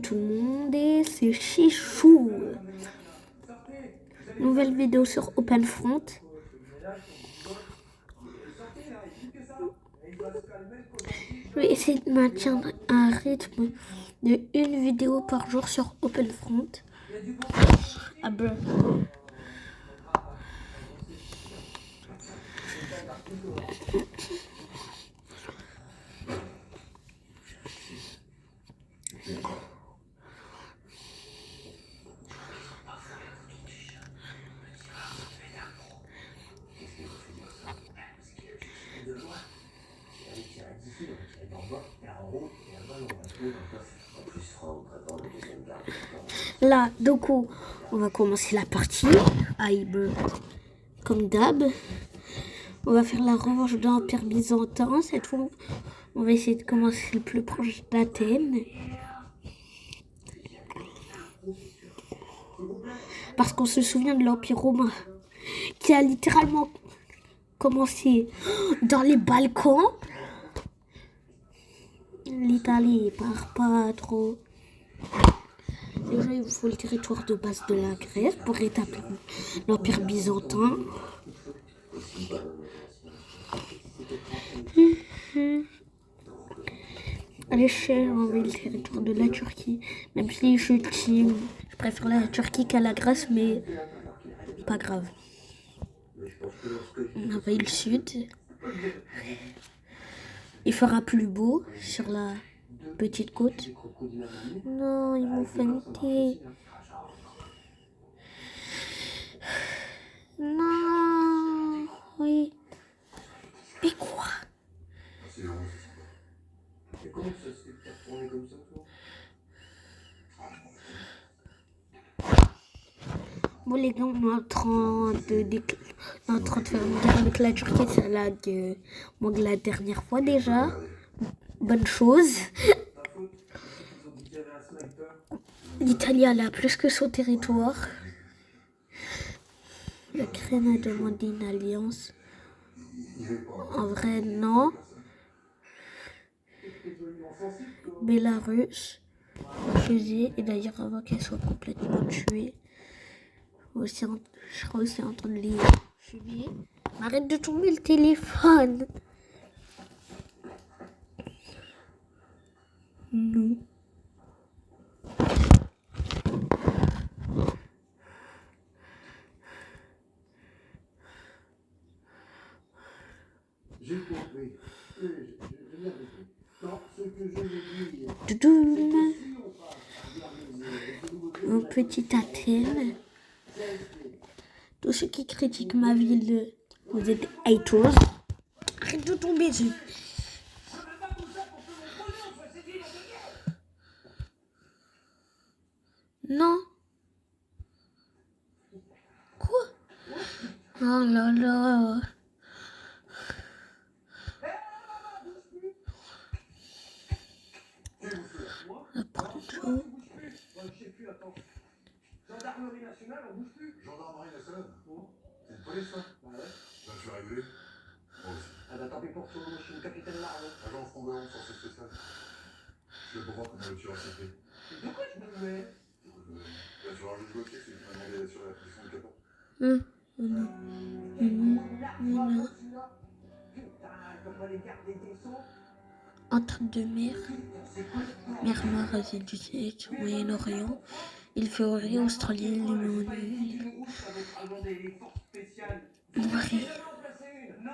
tout le monde et c'est Chichou. Nouvelle vidéo sur OpenFront. Je vais essayer de maintenir un rythme de une vidéo par jour sur OpenFront. Ah ben. Là, du coup, on va commencer la partie. Comme d'hab. On va faire la revanche de l'Empire byzantin. Cette fois, on va essayer de commencer le plus proche d'Athènes. Parce qu'on se souvient de l'Empire romain, qui a littéralement commencé dans les Balkans. L'Italie part pas trop. Déjà, il faut le territoire de base de la Grèce pour rétablir l'Empire byzantin. À l'échelle, on veut le territoire de la Turquie. Même si je préfère la Turquie qu'à la Grèce, mais pas grave. On envahit le sud. Il fera plus beau sur la petite côte. Non, ils m'ont feinté. Non, oui. Mais quoi? Bon les gars, on est en train de faire une guerre avec la Turquie, c'est là de moi de la dernière fois déjà. Bonne chose. L'Italie elle a plus que son territoire. L'Ukraine a demandé une alliance. En vrai, non. Bélarus refusé, et d'ailleurs avant qu'elle soit complètement tuée. Je crois aussi entendre les fumier. Arrête de tomber le téléphone. Non. J'ai compris. J'ai bien compris. Non, ce que je veux dire. Mon petit Athènes. Tous ceux qui critiquent ma ville, vous êtes haters. Arrête de tomber dessus. Non. Quoi? Oh là là. La pronto. Gendarmerie nationale, on bouge plus. Gendarmerie nationale? C'est une police, ça? Bah ouais. Bah, je suis arrivé. Moi aussi. Ah bah tant pis pour toi, moi je suis le capitaine Marlowe. Agent Fronderon, force spéciale. Je vais voir comment le tueur s'est fait. De quoi je me mets? L'assureur du Gauthier, c'est qui m'a demandé d'assurer la position du capot. Entre deux mers, mer Noire, Asie du Sud, Moyen-Orient, île Féroé, Australie,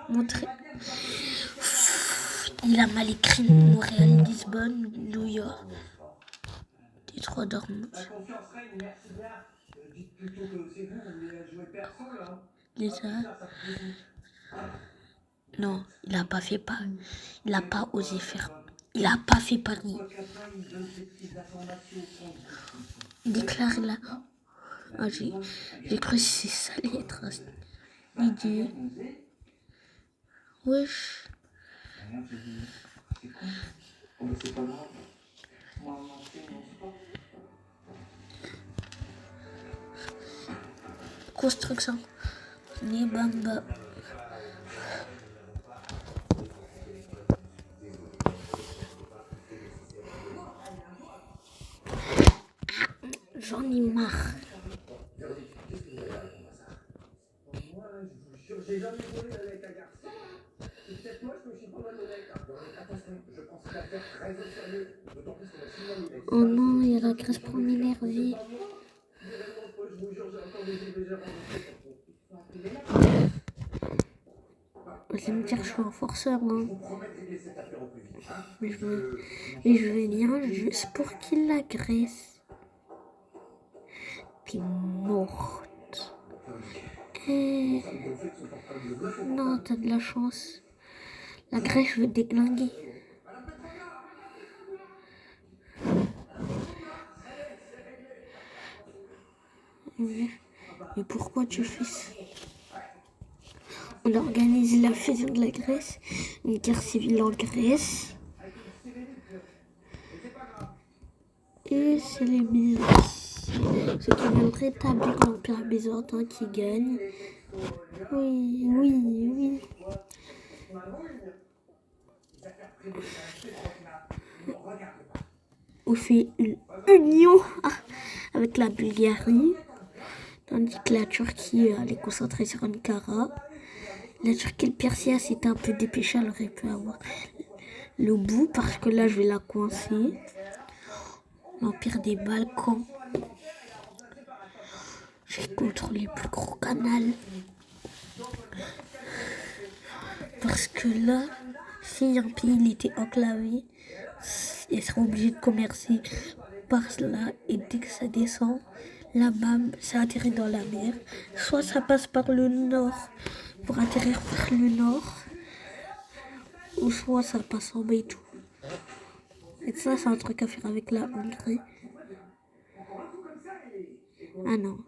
Montrer. Il a mal écrit Montréal, Lisbonne, New York. Détroit d'Ormuz. Les Non, il n'a pas fait Paris. Il n'a pas osé faire. Il n'a pas fait Paris. Il déclare là. Oh, j'ai cru que c'est ça les lettres. L'idée. Wesh. Construction. Nibamba. J'en ai marre. J'ai jamais volé avec un garçon. C'est peut-être moi, je me suis pas malhonnête. Attention, je pense qu'il a fait très au sérieux. D'autant plus que la signalée. Oh non, il y a la graisse pour m'énerver. Je vous jure, j'ai encore des IVG enregistrés. Vous allez me dire que je suis un forceur, hein. Je vous promets de régler cette affaire au plus vite. Hein. Mais je veux bien juste pour qu'il l'agresse. Puis morte. Eh. Non, t'as de la chance. La graisse, je veux déglinguer. Mais pourquoi tu fais ça? On organise la fusion de la Grèce, une guerre civile en Grèce. Et c'est les ceux qui veulent rétablir l'Empire byzantin qui gagnent. Oui, oui, oui. On fait une union avec la Bulgarie, tandis que la Turquie elle est concentrée sur Ankara. La Turquie, le Persia s'était un peu dépêché, elle aurait pu avoir le bout parce que là je vais la coincer. L'Empire des Balkans. J'ai contrôlé le plus gros canal. Parce que là, si un pays il était enclavé, il sera obligé de commercer par là. Et dès que ça descend, là, bam, ça atterrit dans la mer. Soit ça passe par le nord pour atterrir par le nord. Ou soit ça passe en bas et tout. Et ça, c'est un truc à faire avec la Hongrie. Ah non.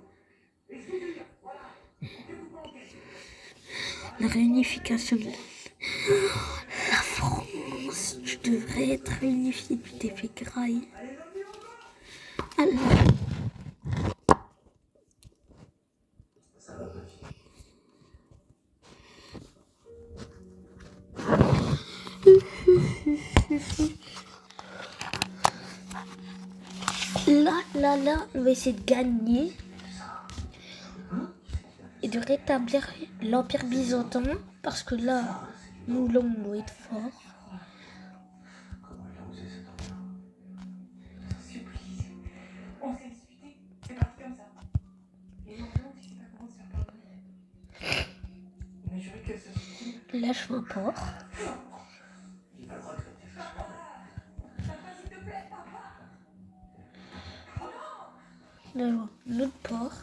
La réunification de la France. Tu devrais être réunifié, tu t'es fait grailler. Alors. Là, on va essayer de gagner et de rétablir l'Empire byzantin parce que là, nous, là, on doit être fort. Là, je fais un port. Là, je vois l'autre port.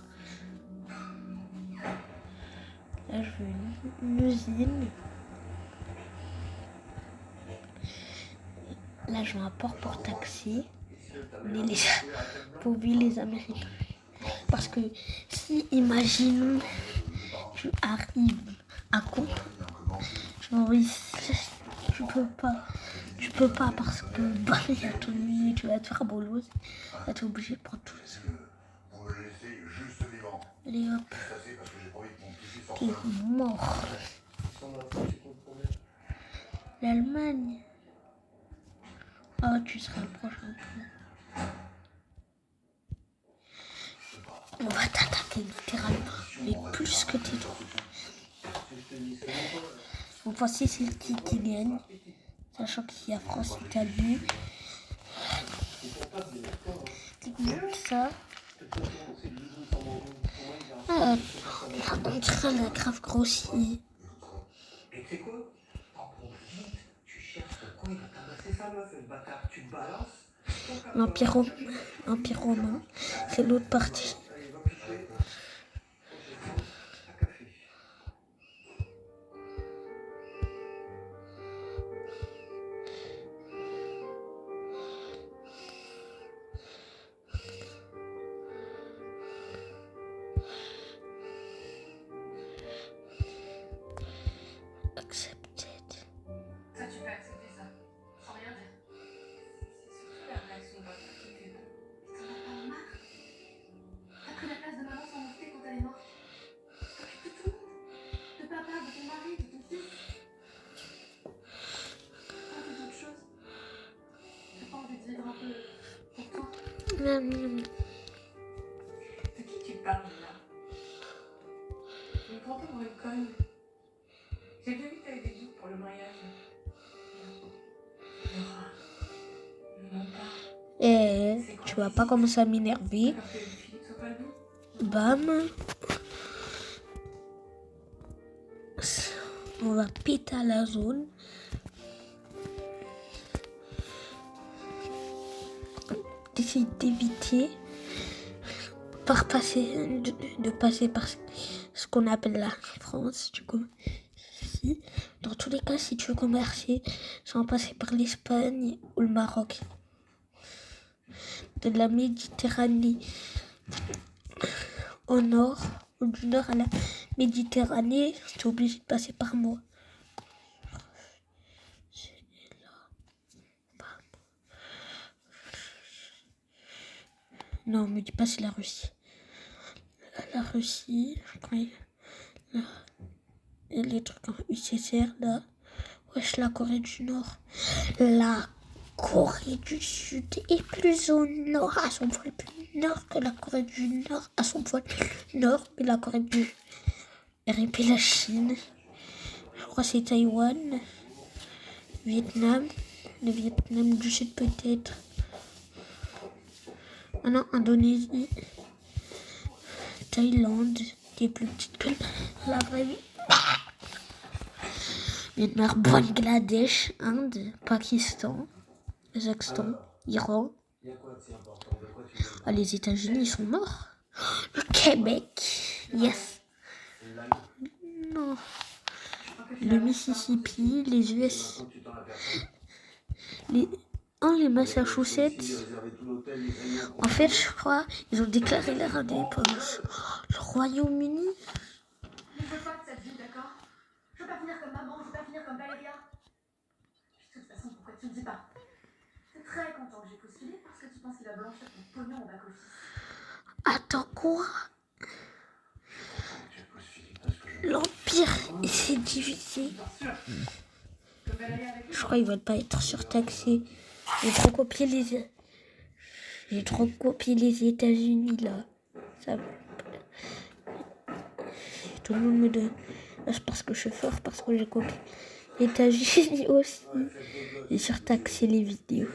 Là, je veux une usine. Là, je veux un port pour taxi. Mais pour les Américains. Parce que si, imaginons, tu arrives à Coupe, tu peux pas parce que bah, il y a ton nuit, tu vas te faire bolosse. Là, tu es obligé de prendre tout ça. Allez hop. T'es mort. L'Allemagne. Oh, tu seras le prochain tour. On va t'attaquer littéralement avec plus que tes troupes. Vous pensez c'est qui gagne, sachant qu'il y a France-Italie. Ça. Ah, on dirait la grave grossie. L'Empire romain, c'est l'autre partie. Accepted. Ça, tu peux accepter ça, sans rien dire. C'est surtout la réaction de votre qui fait bon. T'en as pas marre? T'as pris la place de maman sans monter quand elle est morte. T'occupes de tout le monde. De papa, de ton mari, de ton fils. T'as envie d'autre chose? T'as pas envie de vivre un peu pour toi? parle là. Mais pourtant, on est conne. J'ai déjà vu que t'avais des doutes pour le mariage. Laura, ne mens pas. Eh, tu vas pas commencer à m'énerver. Parce que Philippe soit pas le bon. Bam. On va péter à la zone. D'essayer d'éviter de passer par ce qu'on appelle la France. Du coup, si, dans tous les cas, si tu veux commercer, sans passer par l'Espagne ou le Maroc, de la Méditerranée au nord, ou du nord à la Méditerranée, tu es obligé de passer par moi. Non, me dis pas c'est la Russie. La Russie, quand il y a les trucs en USSR là. Wesh, la Corée du Nord. La Corée du Sud est plus au nord, à son poil plus nord que la Corée du Nord, à son poil plus nord, mais la Corée du RIP la Chine. Je crois que c'est Taïwan, Vietnam, le Vietnam du Sud peut-être. Ah non, Indonésie, Thaïlande, qui est plus petite que la vraie vie. Myanmar, Bangladesh, Inde, Pakistan, Kazakhstan, Iran. Ah, les États-Unis, ils sont morts. Le Québec, yes. Non. Le Mississippi, les US. Les Massachusetts. En fait, je crois, ils ont déclaré leur indépendance. Le Royaume-Uni. Je veux pas de cette vie, d'accord? Je veux pas finir comme maman, je veux pas finir comme Valéria. De toute façon, pourquoi tu ne dis pas? T'es très content que j'ai postulé parce que tu penses qu'il va blanchir ton pognon au back-office. Attends, quoi? L'Empire, il s'est divisé. Je crois qu'il va pas être surtaxé. J'ai trop copié les États-Unis là. Ça... Tout le monde me donne. Là, c'est parce que je suis fort, parce que j'ai copié les États-Unis aussi. J'ai surtaxé les vidéos.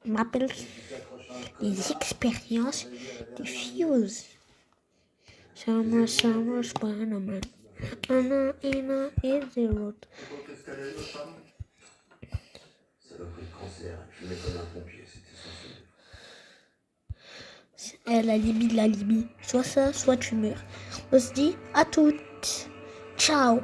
On m'appelle les expériences des Fuse. Ça marche pas, non, man. Un et zéro. Ça doit pris le cancer, je mets comme un pompier, c'était censé. La limite de la limite. Soit ça, soit tu meurs. On se dit à toutes. Ciao.